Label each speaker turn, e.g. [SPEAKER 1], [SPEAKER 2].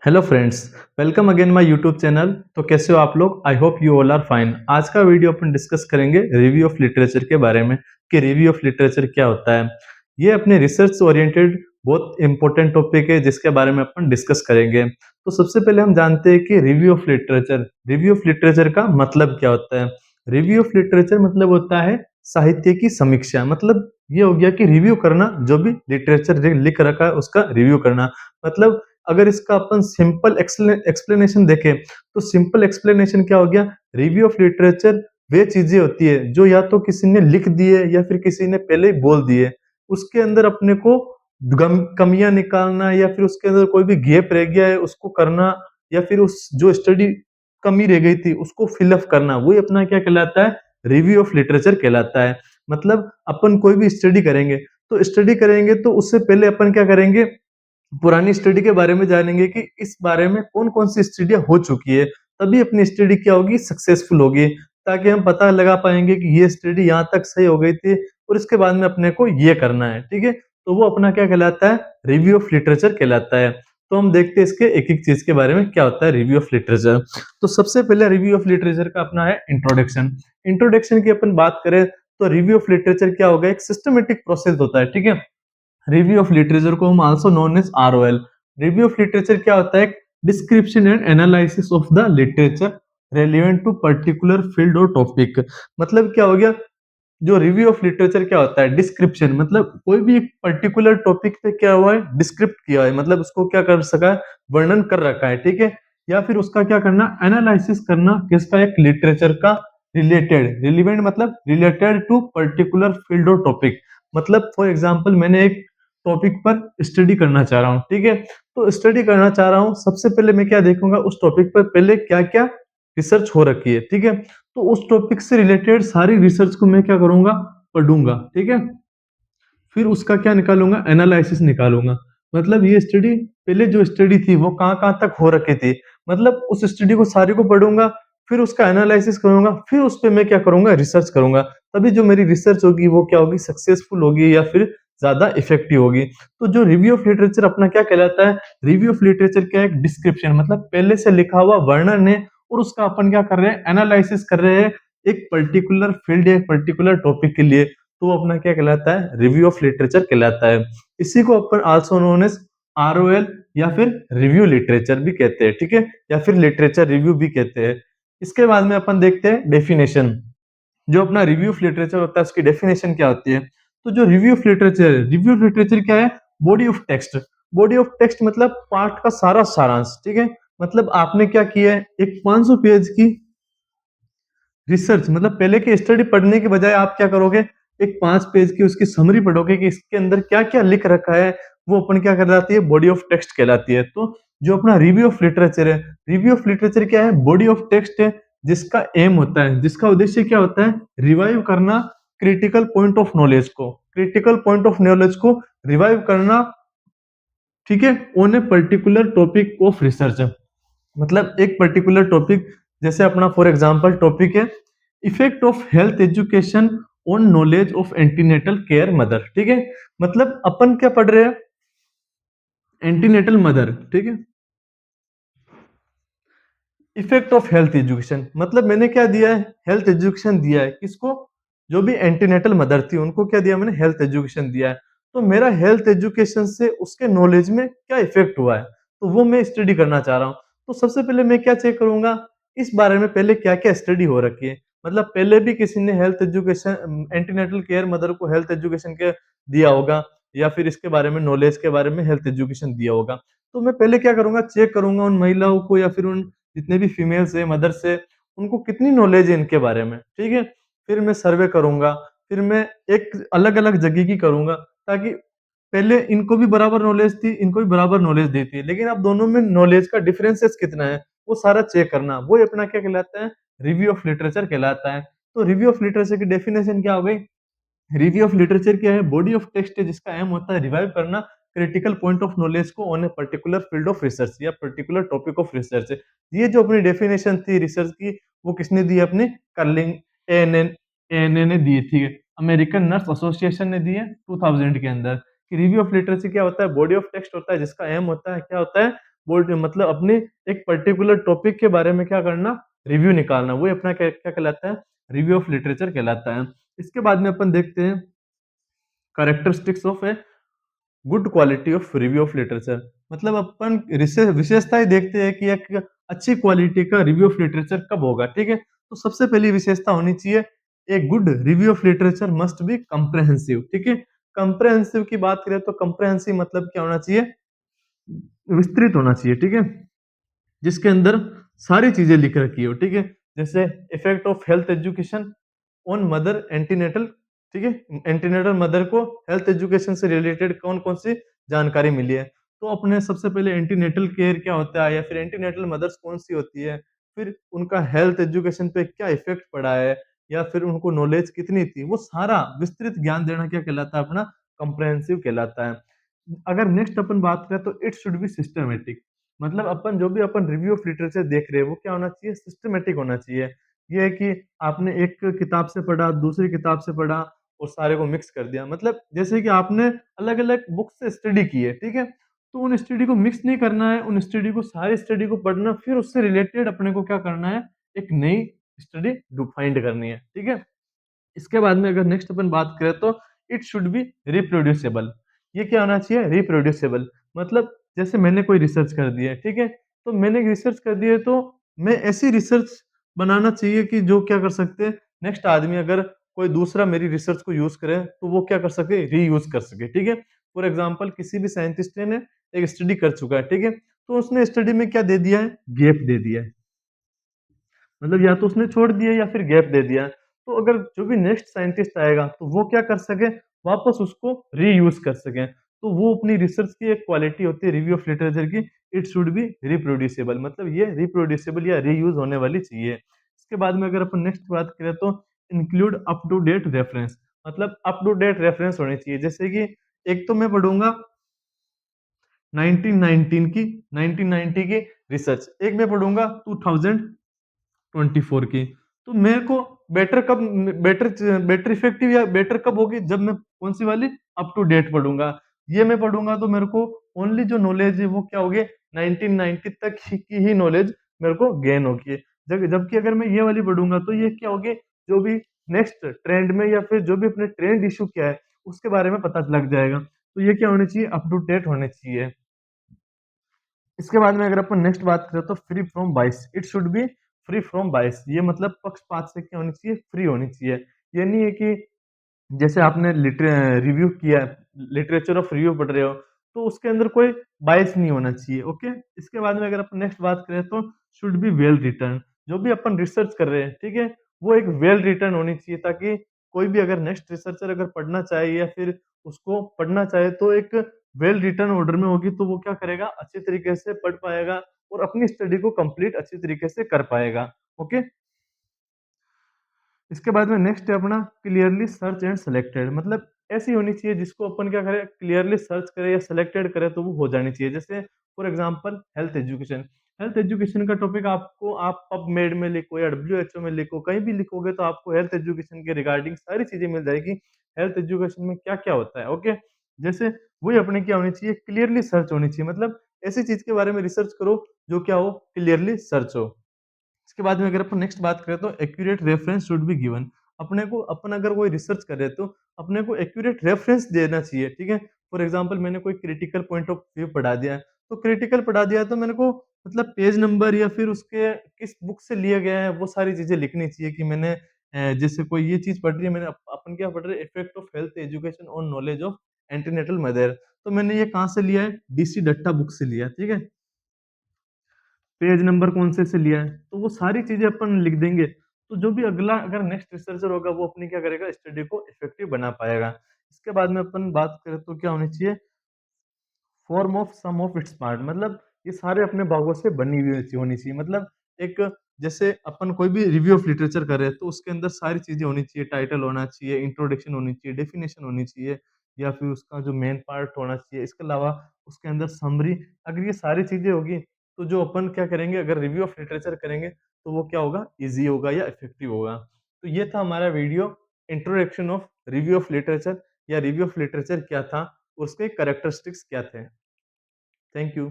[SPEAKER 1] Hello friends, welcome again my YouTube channel. तो कैसे हो आप लोग? I hope you all are fine. आज का वीडियो अपन डिस्कस करेंगे रिव्यू ऑफ लिटरेचर के बारे में कि रिव्यू ऑफ लिटरेचर क्या होता है। ये अपने रिसर्च ओरिएंटेड बहुत इंपॉर्टेंट टॉपिक है जिसके बारे में अपन डिस्कस करेंगे। तो सबसे पहले हम जानते हैं कि रिव्यू ऑफ लिटरेचर का मतलब क्या होता है। रिव्यू ऑफ लिटरेचर मतलब होता है साहित्य की समीक्षा। मतलब ये हो गया कि रिव्यू करना, जो भी लिटरेचर लिख रखा है उसका रिव्यू करना। मतलब अगर इसका अपन सिंपल एक्सप्लेनेशन देखें तो सिंपल एक्सप्लेनेशन क्या हो गया, रिव्यू ऑफ लिटरेचर वे चीजें होती है जो या तो किसी ने लिख दी है या फिर किसी ने पहले ही बोल दी है। उसके अंदर अपने को कमियां निकालना या फिर उसके अंदर कोई भी गैप रह गया है उसको करना, या फिर उस जो स्टडी कमी रह गई थी उसको फिलअप करना, वही अपना क्या कहलाता है, रिव्यू ऑफ लिटरेचर कहलाता है। मतलब अपन कोई भी स्टडी करेंगे तो उससे पहले अपन क्या करेंगे, पुरानी स्टडी के बारे में जानेंगे कि इस बारे में कौन-कौन सी स्टडियाँ हो चुकी है, तभी अपनी स्टडी क्या होगी, सक्सेसफुल होगी। ताकि हम पता लगा पाएँगे कि ये स्टडी यहाँ तक सही हो गई थी और इसके बाद में अपने को ये करना है, ठीक है? तो वो अपना क्या कहलाता है, रिव्यू ऑफ लिटरेचर कहलाता है। तो हम देखते हैं इसके एक-एक चीज़ के बारे में क्या होता है रिव्यू ऑफ लिटरेचर। तो सबसे पहले रिव्यू ऑफ लिटरेचर का अपना है इंट्रोडक्शन। इंट्रोडक्शन की अपन बात करें तो रिव्यू ऑफ लिटरेचर क्या होगा, एक सिस्टमैटिक प्रोसेस होता है, ठीक है? रिव्यू ऑफ लिटरेचर को हम also known as ROL. Review of literature क्या होता है, description and analysis of the literature relevant to particular field और टॉपिक। मतलब क्या हो गया, जो रिव्यू ऑफ लिटरेचर क्या होता है, डिस्क्रिप्शन मतलब कोई भी एक पर्टिकुलर टॉपिक पे क्या हुआ है, डिस्क्रिप्ट किया है, मतलब उसको क्या कर सका है, वर्णन कर रखा है, ठीक है? या फिर उसका क्या करना, एनालिसिस करना, किसका, एक लिटरेचर का रिलेटेड, रिलेवेंट मतलब रिलेटेड टू पर्टिकुलर फील्ड और टॉपिक। मतलब फॉर एग्जांपल मैंने एक टॉपिक पर स्टडी करना चाह रहा हूँ, ठीक है? तो स्टडी करना चाह रहा हूँ, सबसे पहले मैं क्या देखूंगा, उस टॉपिक पर पहले क्या क्या रिसर्च हो रखी है, ठीक है? तो उस टॉपिक से रिलेटेड सारी रिसर्च को मैं क्या करूंगा, पढ़ूंगा, ठीक है? फिर उसका क्या निकालूंगा, एनालिसिस निकालूंगा। मतलब ये स्टडी, पहले जो स्टडी थी वो कहाँ कहाँ तक हो रखी थी, मतलब उस स्टडी को सारी को पढ़ूंगा, फिर उसका एनालिसिस करूंगा, फिर उस पे मैं क्या करूंगा, रिसर्च करूंगा। तभी जो मेरी रिसर्च होगी वो क्या होगी, सक्सेसफुल होगी या फिर ज्यादा इफेक्टिव होगी। तो जो रिव्यू ऑफ लिटरेचर अपना क्या कहलाता है, रिव्यू ऑफ लिटरेचर क्या है, एक डिस्क्रिप्शन मतलब पहले से लिखा हुआ वर्णन है और उसका अपन क्या कर रहे हैं, एनालिसिस कर रहे हैं एक पर्टिकुलर फील्ड या एक पर्टिकुलर टॉपिक के लिए। तो वो अपना क्या कहलाता है, रिव्यू ऑफ लिटरेचर कहलाता है। इसी को अपन आल्सो नोन एज आरओएल या फिर रिव्यू लिटरेचर भी कहते हैं, ठीक है? या फिर लिटरेचर रिव्यू भी कहते हैं। इसके बाद में अपन देखते हैं डेफिनेशन। जो अपना रिव्यू ऑफ लिटरेचर होता है उसकी डेफिनेशन क्या होती है। तो जो रिव्यू ऑफ लिटरेचर क्या है, body of text. Body of text मतलब पाठ का सारा सारांश, ठीक है? मतलब आपने क्या किया है, एक 500 पेज की रिसर्च, मतलब पहले की स्टडी पढ़ने के बजाय आप क्या करोगे, एक 5 पेज की उसकी समरी पढ़ोगे कि इसके अंदर क्या क्या लिख रखा है। वो अपन क्या कहलाती है, बॉडी ऑफ टेक्स्ट कहलाती है। तो जो अपना रिव्यू ऑफ लिटरेचर है, रिव्यू ऑफ लिटरेचर क्या है, बॉडी ऑफ टेक्स्ट है, जिसका एम होता है, जिसका उद्देश्य क्या होता है, रिवाइव करना क्रिटिकल पॉइंट ऑफ नॉलेज को रिवाइव करना, ठीक है, on a particular topic of research. मतलब एक पर्टिकुलर टॉपिक, जैसे अपना फॉर एग्जांपल टॉपिक है effect of health education on knowledge of antenatal care mother, ठीक है? मतलब अपन क्या पढ़ रहे हैं, एंटीनेटल मदर, ठीक है? इफेक्ट ऑफ हेल्थ एजुकेशन मतलब मैंने क्या दिया है, हेल्थ एजुकेशन दिया है, किसको, जो भी एंटीनेटल मदर थी उनको क्या दिया मैंने, हेल्थ एजुकेशन दिया है। तो मेरा हेल्थ एजुकेशन से उसके नॉलेज में क्या इफेक्ट हुआ है, तो वो मैं स्टडी करना चाह रहा हूँ। तो सबसे पहले मैं क्या चेक करूंगा, इस बारे में पहले क्या क्या स्टडी हो रखी है। मतलब पहले भी किसी ने health education, antenatal care mother को हेल्थ एजुकेशन के दिया होगा, या फिर इसके बारे में नॉलेज के बारे में हेल्थ एजुकेशन दिया होगा। तो मैं पहले क्या करूंगा, चेक करूंगा उन महिलाओं को या फिर उन जितने भी फीमेल्स है, मदर्स है, उनको कितनी नॉलेज है इनके बारे में, ठीक है? फिर मैं सर्वे करूंगा, फिर मैं एक अलग अलग जगह की करूंगा, ताकि पहले इनको भी बराबर नॉलेज थी, इनको भी बराबर नॉलेज दी थी, लेकिन अब दोनों में नॉलेज का डिफरेंसेस कितना है, वो सारा चेक करना, वो अपना क्या कहलाता है, रिव्यू ऑफ लिटरेचर कहलाता है। तो रिव्यू ऑफ लिटरेचर की डेफिनेशन क्या हो गई, रिव्यू ऑफ लिटरेचर क्या है, बॉडी ऑफ टेक्स्ट है जिसका एम होता है रिवाइव करना क्रिटिकल पॉइंट ऑफ नॉलेज को on a particular field of research या पर्टिकुलर टॉपिक ऑफ रिसर्च। ये जो अपनी डेफिनेशन थी रिसर्च की, वो किसने दी, अपने कर्लिंग एएनएन एएनए ने दी थी, अमेरिकन नर्स एसोसिएशन ने दी है 2000 के अंदर। कि रिव्यू ऑफ लिटरेचर क्या होता है, बॉडी ऑफ टेक्स्ट होता है जिसका एम होता है क्या होता है, बोल्ड मतलब अपने एक पर्टिकुलर टॉपिक के बारे में क्या करना, रिव्यू निकालना, वही अपना क्या क्या कहलाता है, रिव्यू ऑफ लिटरेचर कहलाता है। इसके बाद में अपन देखते हैं characteristics of a good quality of review of literature. मतलब अपन विशेषताएं देखते हैं कि एक अच्छी क्वालिटी का रिव्यू ऑफ लिटरेचर कब होगा, ठीक है। तो सबसे पहली विशेषता होनी चाहिए, a good review of literature must be comprehensive, ठीक है। कंप्रहेंसिव की बात करें तो कंप्रहेंसिव मतलब क्या होना चाहिए, विस्तृत होना चाहिए, ठीक है, जिसके अंदर सारी चीजें लिख रखी हो, ठीक है। जैसे effect of health education on mother antenatal, ठीक है, एंटीनेटल मदर को हेल्थ एजुकेशन से रिलेटेड कौन कौन सी जानकारी मिली है। तो अपने सबसे पहले एंटीनेटल केयर क्या होता है, या फिर एंटीनेटल मदर्स कौन सी होती है, फिर उनका हेल्थ एजुकेशन पे क्या इफेक्ट पड़ा है, या फिर उनको नॉलेज कितनी थी, वो सारा विस्तृत ज्ञान देना क्या कहलाता है, अपना कंप्रहेंसिव कहलाता है। अगर नेक्स्ट अपन बात करें तो इट शुड बी सिस्टमेटिक। मतलब अपन जो भी अपन रिव्यू ऑफ लिटरेचर देख रहे हैं वो क्या होना चाहिए, सिस्टमेटिक होना चाहिए। ये है कि आपने एक किताब से पढ़ा, दूसरी किताब से पढ़ा और सारे को मिक्स कर दिया। मतलब जैसे कि आपने अलग-अलग बुक से स्टडी की है, ठीक है? तो उन स्टडी को मिक्स नहीं करना है, उन स्टडी को सारी स्टडी को पढ़ना, फिर उससे रिलेटेड अपने को क्या करना है, एक नई स्टडी फाइंड करनी है, ठीक है? इसके बाद में अगर नेक्स्ट अपन बात करें तो इट शुड बी रिप्रोड्यूसिबल। ये क्या होना चाहिए, रिप्रोड्यूसिबल। मतलब जैसे मैंने कोई रिसर्च कर दी है, ठीक है, तो मैंने रिसर्च कर दी है तो मैं ऐसी रिसर्च बनाना चाहिए कि जो क्या कर सकते हैं, नेक्स्ट आदमी अगर कोई दूसरा मेरी रिसर्च को यूज करे तो वो क्या कर सके, रीयूज कर सके, ठीक है। फॉर एग्जाम्पल किसी भी साइंटिस्ट ने एक स्टडी कर चुका है, ठीक है, तो उसने स्टडी में क्या दे दिया है, गैप दे दिया है। मतलब या तो उसने छोड़ दिया या फिर गैप दे दिया। तो अगर जो भी नेक्स्ट साइंटिस्ट आएगा तो वो क्या कर सके, वापस उसको रीयूज कर सके। तो वो अपनी रिसर्च की एक क्वालिटी होती है रिव्यू ऑफ लिटरेचर की, इट शुड बी रिप्रोड्यूसिबल। मतलब ये रिप्रोड्यूसिबल या रीयूज होने वाली चाहिए। इसके बाद में अगर अपन नेक्स्ट बात करें तो include up to date reference. मतलब अप टू डेट रेफरेंस होने चाहिए। जैसे कि एक तो मैं पढ़ूंगा 1919 की 1990 की रिसर्च, एक मैं पढ़ूंगा 2024 की। तो मेरे को बेटर कब बेटर बेटर इफेक्टिव या बेटर कब होगी, जब मैं कौन सी वाली, अप टू डेट पढ़ूंगा। ये मैं पढ़ूंगा तो मेरे को ओनली जो नॉलेज है वो क्या होगी, 1990 तक की ही नॉलेज मेरे को गेन होगी। जबकि अगर मैं ये वाली पढ़ूंगा तो ये क्या होगी, जो भी नेक्स्ट ट्रेंड में या फिर जो भी अपने ट्रेंड इशू क्या है उसके बारे में पता लग जाएगा। तो ये क्या होनी चाहिए, अप टू डेट होने चाहिए। इसके बाद में अगर अपन नेक्स्ट बात करें तो फ्री फ्रॉम बाइस, it should be free from बाइस। ये मतलब पक्षपात से क्या होनी चाहिए, फ्री होनी चाहिए। ये नहीं है कि जैसे आपने रिव्यू किया, लिटरेचर ऑफ रिव्यू पढ़ रहे हो, तो उसके अंदर कोई बायस नहीं होना चाहिए, ओके। इसके बाद में अगर अपन नेक्स्ट बात करें तो शुड बी वेल रिटर्न। जो भी अपन रिसर्च कर रहे हैं, ठीक है, वो एक वेल रिटर्न होनी चाहिए, ताकि कोई भी अगर नेक्स्ट रिसर्चर अगर पढ़ना चाहे या फिर उसको पढ़ना चाहे तो एक वेल रिटर्न ऑर्डर में होगी, तो वो क्या करेगा, अच्छी तरीके से पढ़ पाएगा और अपनी स्टडी को कंप्लीट अच्छी तरीके से कर पाएगा, ओके। इसके बाद में नेक्स्ट है अपना क्लियरली सर्च एंड सेलेक्टेड। मतलब ऐसी होनी चाहिए जिसको अपन क्या करें, क्लियरली सर्च करें या सेलेक्टेड करें तो वो हो जानी चाहिए। जैसे for example health education, health education का टॉपिक आपको आप पबमेड में लिखो या डब्ल्यूएचओ में लिखो, कहीं भी लिखोगे तो आपको हेल्थ एजुकेशन के रिगार्डिंग सारी चीजें मिल जाएगी, हेल्थ एजुकेशन में क्या क्या होता है, ओके। जैसे वही अपने क्या होनी चाहिए, क्लियरली सर्च होनी चाहिए। मतलब ऐसी चीज के बारे में रिसर्च करो जो क्या हो, क्लियरली सर्च हो। इसके बाद में अगर अपन नेक्स्ट बात करें तो accurate reference should be given. अपने को अपन अगर कोई रिसर्च कर रहे हैं तो अपने को एक्यूरेट रेफरेंस देना चाहिए, ठीक है। फॉर एग्जांपल मैंने कोई क्रिटिकल पॉइंट ऑफ व्यू पढ़ा दिया है, तो क्रिटिकल पढ़ा दिया है तो मेरे को मतलब पेज नंबर या फिर उसके किस बुक से लिया गया है वो सारी चीजें लिखनी चाहिए कि मैंने जैसे कोई ये चीज पढ़ रही है, मैंने अपन क्या पढ़ रहे हैं, effect of health education on knowledge of antenatal mother. तो मैंने ये कहाँ से लिया है, डीसी डट्टा बुक से लिया है, ठीक है। पेज नंबर कौन से लिया है, तो वो सारी चीजें अपन लिख देंगे। तो जो भी अगला अगर नेक्स्ट रिसर्चर होगा वो अपनी क्या करेगा, स्टडी को इफेक्टिव बना पाएगा। इसके बाद में अपन बात करें तो क्या होनी चाहिए, form of some of its part. मतलब ये सारे अपने भागों से बनी हुई होनी चाहिए। मतलब एक जैसे अपन कोई भी रिव्यू ऑफ लिटरेचर कर रहे हैं तो उसके अंदर सारी चीजें होनी चाहिए, टाइटल होना चाहिए, इंट्रोडक्शन होनी चाहिए, डेफिनेशन होनी चाहिए, या फिर उसका जो मेन पार्ट होना चाहिए। इसके अलावा उसके अंदर समरी, अगर ये सारी चीजें होगी तो जो अपन क्या करेंगे, अगर रिव्यू ऑफ लिटरेचर करेंगे तो वो क्या होगा, ईजी होगा या इफेक्टिव होगा। तो ये था हमारा video, introduction of review of literature, या रिव्यू ऑफ लिटरेचर क्या था, उसके कैरेक्टरिस्टिक्स क्या थे। Thank you.